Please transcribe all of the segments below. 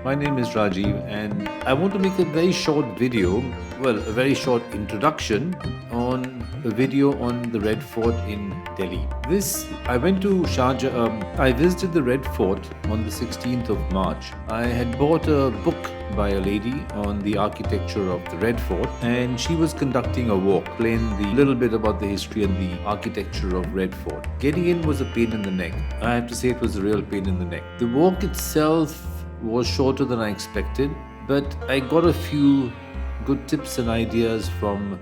My name is Rajiv, and I want to make a very short video, well, a very short introduction on a video on the Red Fort in Delhi. I went to Shahjahan. I visited the Red Fort on the 16th of March. I had bought a book by a lady on the architecture of the Red Fort, and she was conducting a walk, explained the little bit about the history and the architecture of Red Fort. Getting in was a pain in the neck. I have to say it was a real pain in the neck. The walk itself was shorter than I expected, but I got a few good tips and ideas from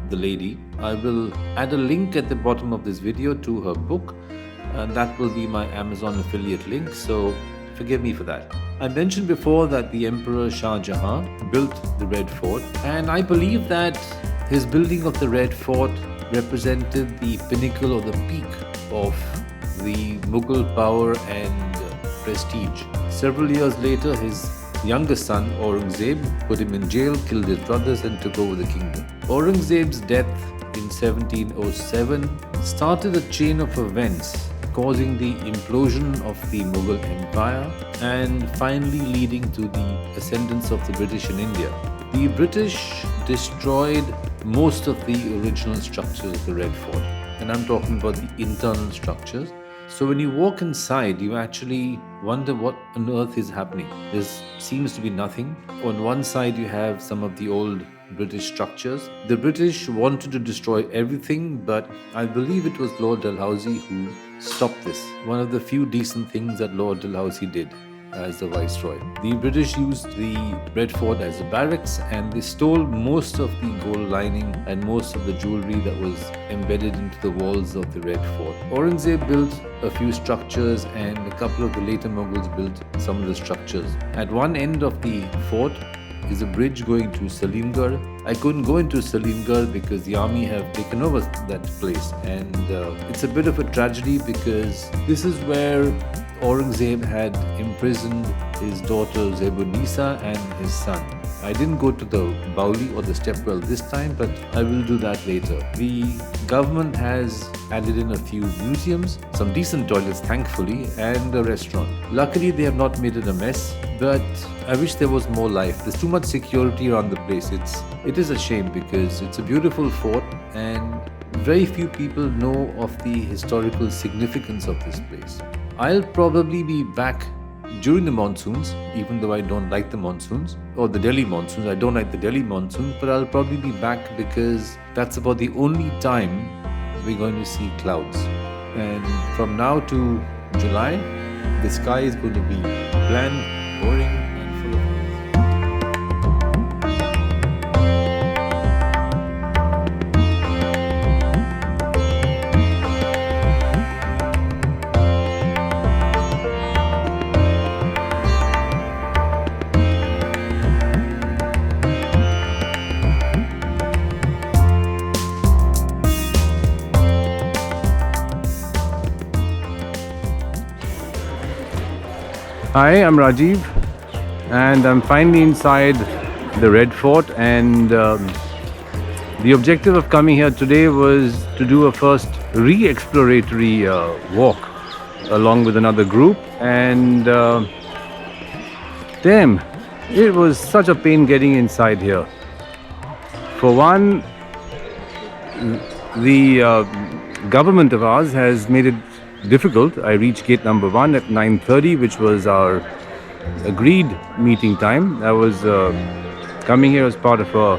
the lady. I will add a link at the bottom of this video to her book, and that will be my Amazon affiliate link, so forgive me for that. I mentioned before that the Emperor Shah Jahan built the Red Fort, and I believe that his building of the Red Fort represented the pinnacle or the peak of the Mughal power and prestige. Several years later, his younger son, Aurangzeb, put him in jail, killed his brothers, and took over the kingdom. Aurangzeb's death in 1707 started a chain of events causing the implosion of the Mughal Empire and finally leading to the ascendance of the British in India. The British destroyed most of the original structures of the Red Fort, and I'm talking about the internal structures. So when you walk inside, you actually wonder what on earth is happening. There seems to be nothing. On one side, you have some of the old British structures. The British wanted to destroy everything, but I believe it was Lord Dalhousie who stopped this. One of the few decent things that Lord Dalhousie did as the Viceroy. The British used the Red Fort as a barracks, and they stole most of the gold lining and most of the jewelry that was embedded into the walls of the Red Fort. Aurangzeb built a few structures, and a couple of the later Mughals built some of the structures. At one end of the fort is a bridge going to Salimgarh. I couldn't go into Salimgarh because the army have taken over that place, and it's a bit of a tragedy because this is where Aurangzeb had imprisoned his daughter Zebunisa and his son. I didn't go to the Bauli or the stepwell this time, but I will do that later. The government has added in a few museums, some decent toilets thankfully, and a restaurant. Luckily they have not made it a mess, but I wish there was more life. There's too much security around the place. It is a shame because it's a beautiful fort and very few people know of the historical significance of this place. I'll probably be back during the monsoons, even though I don't like the monsoons, or the Delhi monsoons. I don't like the Delhi monsoon, but I'll probably be back because that's about the only time we're going to see clouds. And from now to July, the sky is going to be bland, boring, and full of haze. Hi, I'm Rajiv, and I'm finally inside the Red Fort, and the objective of coming here today was to do a first re-exploratory walk along with another group, and damn, it was such a pain getting inside here. For one, the government of ours has made it difficult. I reached gate number 1 at 9:30, which was our agreed meeting time. I was coming here as part of a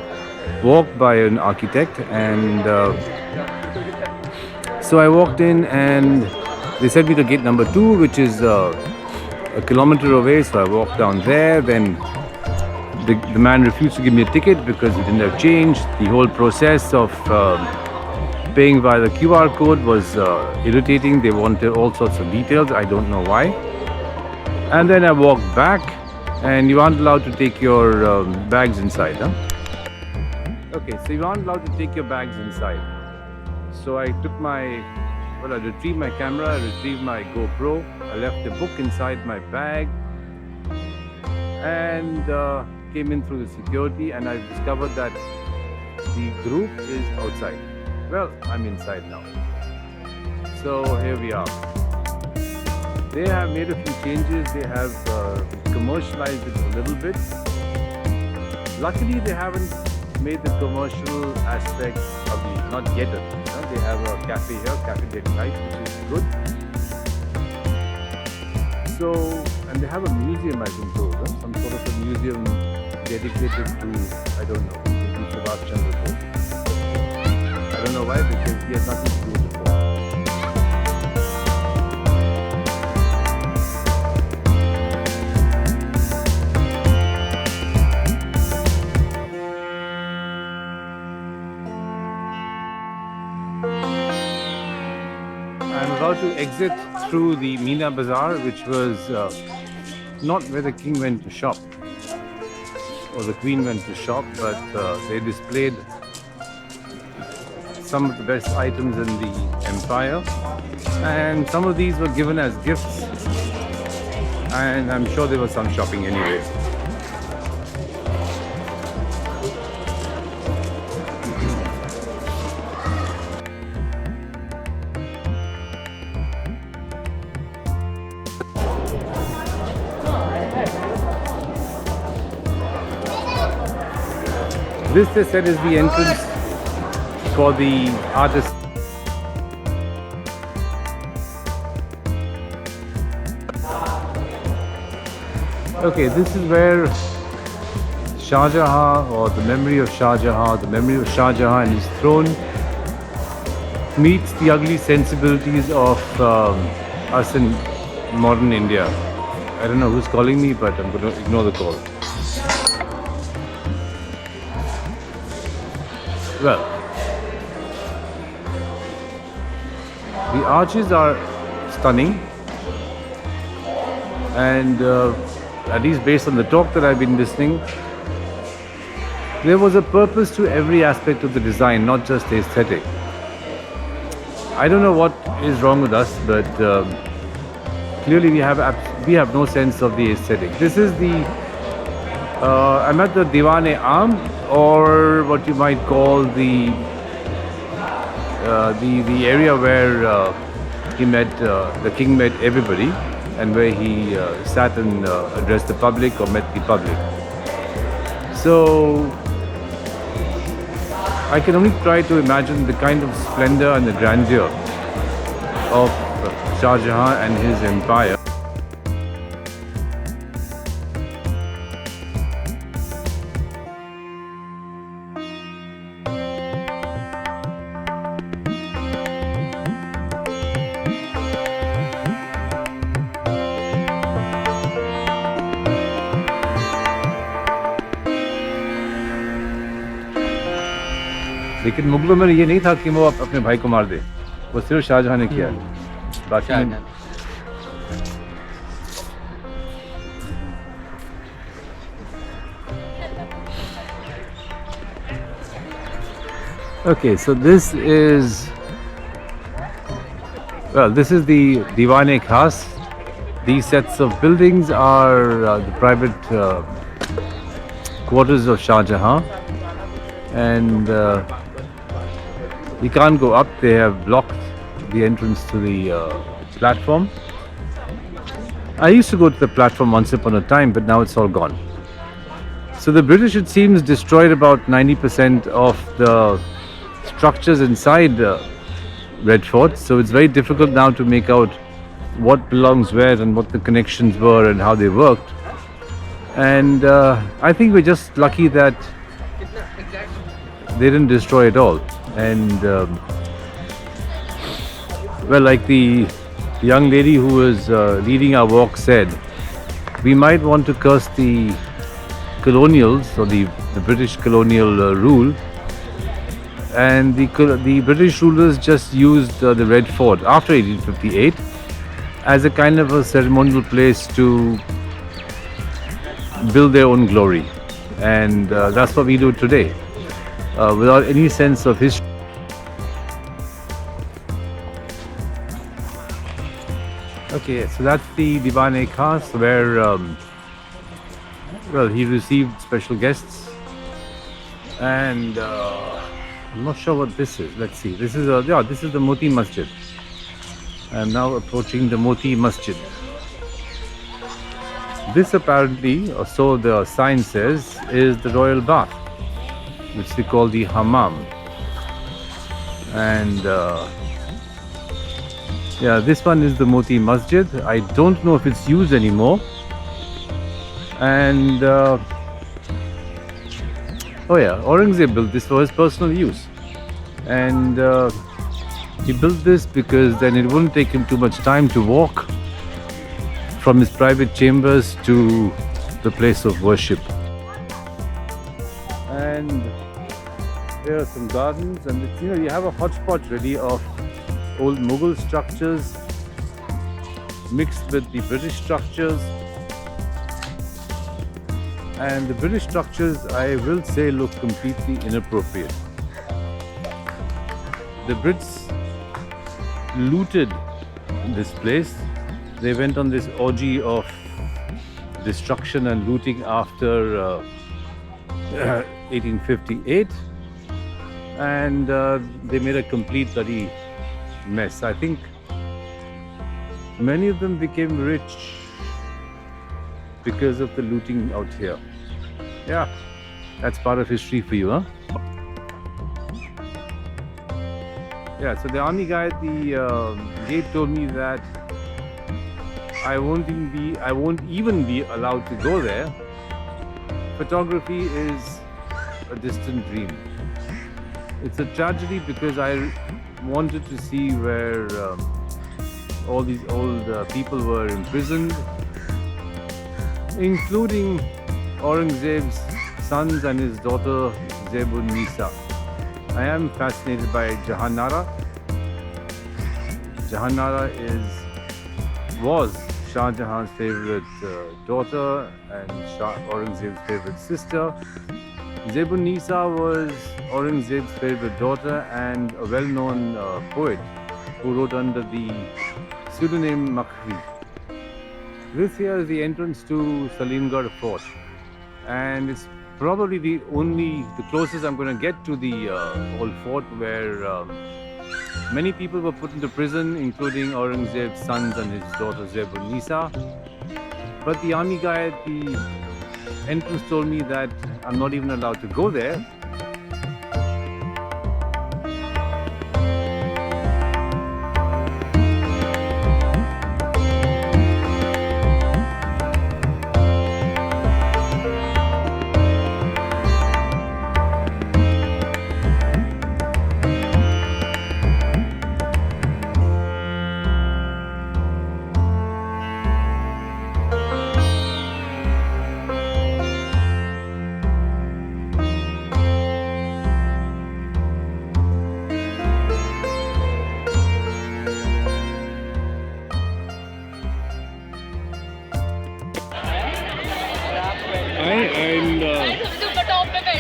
walk by an architect, and so I walked in and they sent me to gate number 2, which is a kilometer away. So I walked down there. Then the man refused to give me a ticket because he didn't have change. The whole process of paying via the QR code was irritating. They wanted all sorts of details. I don't know why. And then I walked back, and you aren't allowed to take your bags inside, huh? Okay, so you aren't allowed to take your bags inside. So I took I retrieved my camera, I retrieved my GoPro, I left the book inside my bag, and came in through the security, and I discovered that the group is outside. Well, I'm inside now. So here we are. They have made a few changes. They have commercialized it a little bit. Luckily, they haven't made the commercial aspect ugly. Not yet. They have a cafe here, Cafe Delhi Light, which is good. So, and they have a museum, I think, so, some sort of a museum dedicated to, I don't know, maybe Subhash Chandra Bose. I don't know why, because he has nothing to do with the book. I'm about to exit through the Meena Bazaar, which was not where the king went to shop or the queen went to shop, but they displayed some of the best items in the empire, and some of these were given as gifts, and I'm sure there was some shopping anyway. This, they said, is the entrance for the artist. Okay, this is where Shah Jahan, or the memory of Shah Jahan, and his throne meets the ugly sensibilities of us in modern India. I don't know who's calling me, but I'm going to ignore the call. Well, the arches are stunning, and at least based on the talk that I've been listening, there was a purpose to every aspect of the design, not just the aesthetic. I don't know what is wrong with us, but clearly we have no sense of the aesthetic. This is the I'm at the Diwan-e-Aam, or what you might call the area where the king met everybody, and where he sat and addressed the public or met the public. So I can only try to imagine the kind of splendor and the grandeur of Shah Jahan and his empire. लेकिन मुगलों में ये नहीं था कि वो अपने भाई को मार दे, वो सिर्फ शाहजहां ने किया, बाकी Okay, so this is the Diwan-e-Khas. These sets of buildings are the private quarters of Shah Jahan, and you can't go up. They have blocked the entrance to the platform. I used to go to the platform once upon a time, but now it's all gone. So the British, it seems, destroyed about 90% of the structures inside Red Fort. So it's very difficult now to make out what belongs where and what the connections were and how they worked. And I think we're just lucky that they didn't destroy it all. And well, like the young lady who was leading our walk said, we might want to curse the colonials, or the British colonial rule, and the British rulers just used the Red Fort after 1858 as a kind of a ceremonial place to build their own glory, and that's what we do today, without any sense of history. Okay, so that's the Diwan-e-Khas, where well, he received special guests, and I'm not sure what this is. Let's see. This is the Moti Masjid, I'm now approaching the Moti Masjid. This apparently, or so the sign says, is the royal bath, which they call the hammam. And yeah, this one is the Moti Masjid. I don't know if it's used anymore. And oh yeah, Aurangzeb built this for his personal use. And he built this because then it wouldn't take him too much time to walk from his private chambers to the place of worship. And here are some gardens, and it's, you know, you have a hodgepodge really of old Mughal structures mixed with the British structures. And the British structures, I will say, look completely inappropriate. The Brits looted this place. They went on this orgy of destruction and looting after 1858, and they made a complete bloody mess. I think many of them became rich because of the looting out here. Yeah, that's part of history for you, huh? Yeah, so the army guy at the gate told me that I won't even be allowed to go there. Photography is a distant dream. It's a tragedy because I wanted to see where all these old people were imprisoned, including Aurangzeb's sons and his daughter Zeb-un-Nisa. I am fascinated by Jahanara. Jahanara was Shah Jahan's favorite daughter and Aurangzeb's favorite sister. Zeb-un-Nisa was Aurangzeb's favorite daughter and a well-known poet who wrote under the pseudonym Makri. This here is the entrance to Salimgarh fort, and it's probably the closest I'm going to get to the old fort, where many people were put into prison, including Aurangzeb's sons and his daughter Zeb-un-Nisa. But the army guy at the entrance told me that I'm not even allowed to go there.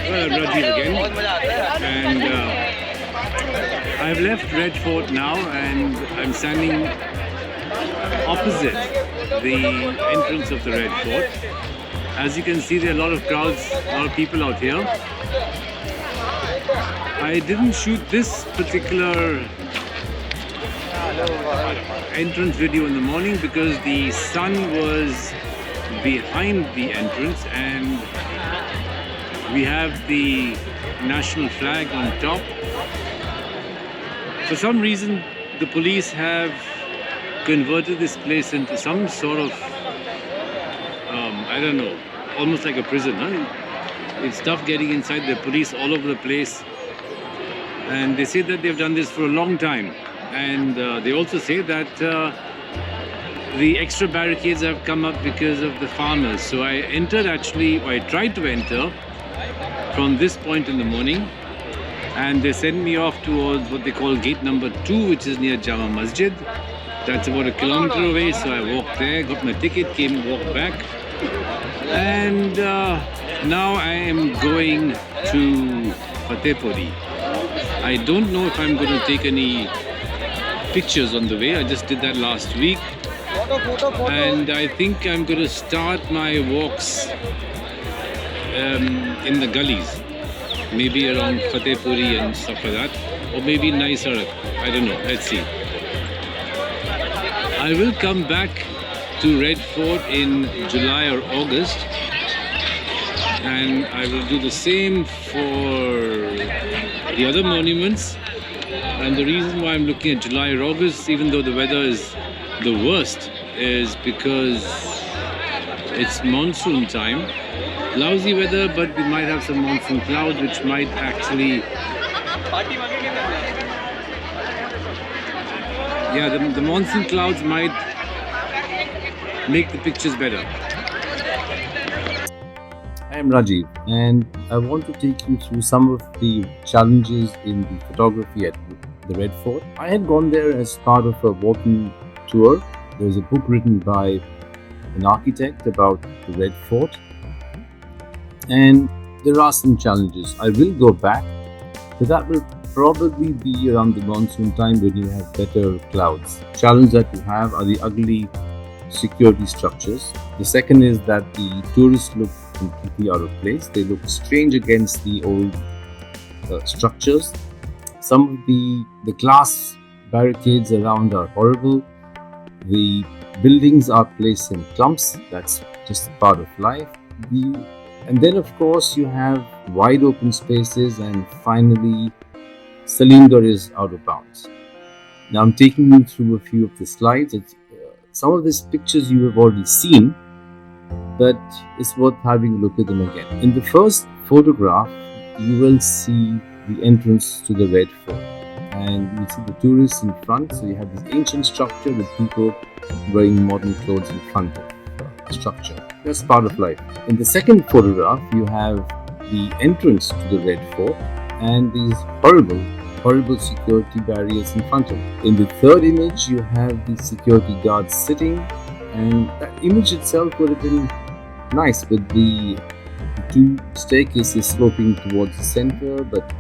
I'm Rajiv again, and I've left Red Fort now, and I'm standing opposite the entrance of the Red Fort. As you can see, there are a lot of crowds, a lot of people out here. I didn't shoot this particular entrance video in the morning because the sun was behind the entrance and we have the national flag on top. For some reason, the police have converted this place into some sort of, I don't know, almost like a prison. Huh? It's tough getting inside. There are police all over the place. And they say that they've done this for a long time. And they also say that the extra barricades have come up because of the farmers. So I tried to enter from this point in the morning, and they sent me off towards what they call gate number 2, which is near Jama Masjid. That's about 1 kilometer away, so I walked there, got my ticket, walked back, and now I am going to Fatehpuri. I don't know if I'm going to take any pictures on the way. I just did that last week, and I think I'm going to start my walks in the gullies, maybe around Fatehpuri and stuff like that, or maybe Nai Sarak. I don't know. Let's see. I will come back to Red Fort in July or August, and I will do the same for the other monuments. And the reason why I'm looking at July or August, even though the weather is the worst, is because it's monsoon time. Lousy weather, but we might have some monsoon clouds which might actually, the monsoon clouds might make the pictures better. I am Rajiv, and I want to take you through some of the challenges in the photography at the Red Fort. I had gone there as part of a walking tour. There was a book written by an architect about the Red Fort, and there are some challenges. I will go back, but that will probably be around the monsoon time when you have better clouds. Challenge that you have are the ugly security structures. The second is that the tourists look completely out of place. They look strange against the old structures. Some of the glass barricades around are horrible. The buildings are placed in clumps. That's just a part of life. And then of course you have wide open spaces, and finally Salimgarh is out of bounds. Now I'm taking you through a few of the slides. Some of these pictures you have already seen, but it's worth having a look at them again. In the first photograph, you will see the entrance to the Red Fort, and you see the tourists in front. So you have this ancient structure with people wearing modern clothes in front of the structure. That's part of life. In the second photograph, you have the entrance to the Red Fort and these horrible security barriers in front of it. In the third image, you have the security guards sitting, and that image itself would have been nice with the two staircases sloping towards the center, but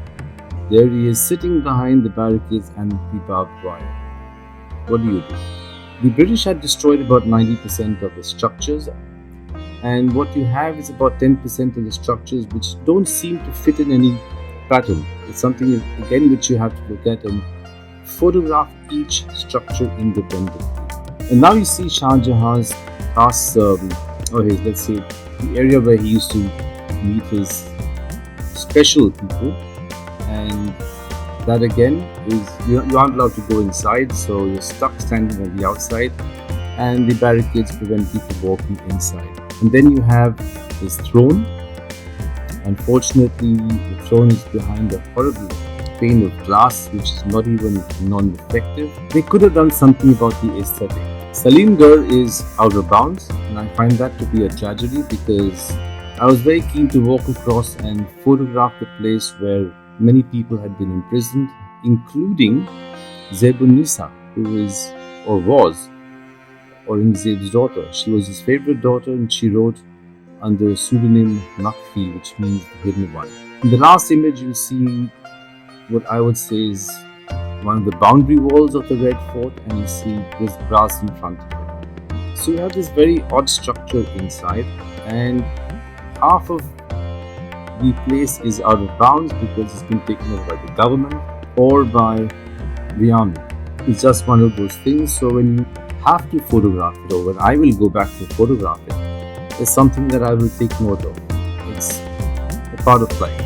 there he is sitting behind the barricades and the barbed wire. What do? The British had destroyed about 90% of the structures, and what you have is about 10% of the structures which don't seem to fit in any pattern. It's something again which you have to look at and photograph each structure independently. And now you see Shah Jahan's past, let's say the area where he used to meet his special people, and that again is you aren't allowed to go inside, so you're stuck standing on the outside, and the barricades prevent people walking inside. And then you have his throne. Unfortunately, the throne is behind a horrible pane of glass which is not even non-reflective. They could have done something about the aesthetic. Salimgarh is out of bounds, and I find that to be a tragedy because I was very keen to walk across and photograph the place where many people had been imprisoned, including Zebun-Nisa, who is or was Aurangzeb's daughter. She was his favorite daughter, and she wrote under a pseudonym Makfi, which means the hidden one. In the last image, you see what I would say is one of the boundary walls of the Red Fort, and you see this grass in front of it. So you have this very odd structure inside, and half of the place is out of bounds because it's been taken over by the government or by the army. It's just one of those things. So when you have to photograph it, or when I will go back to photograph it, is something that I will take note of. It's a part of life.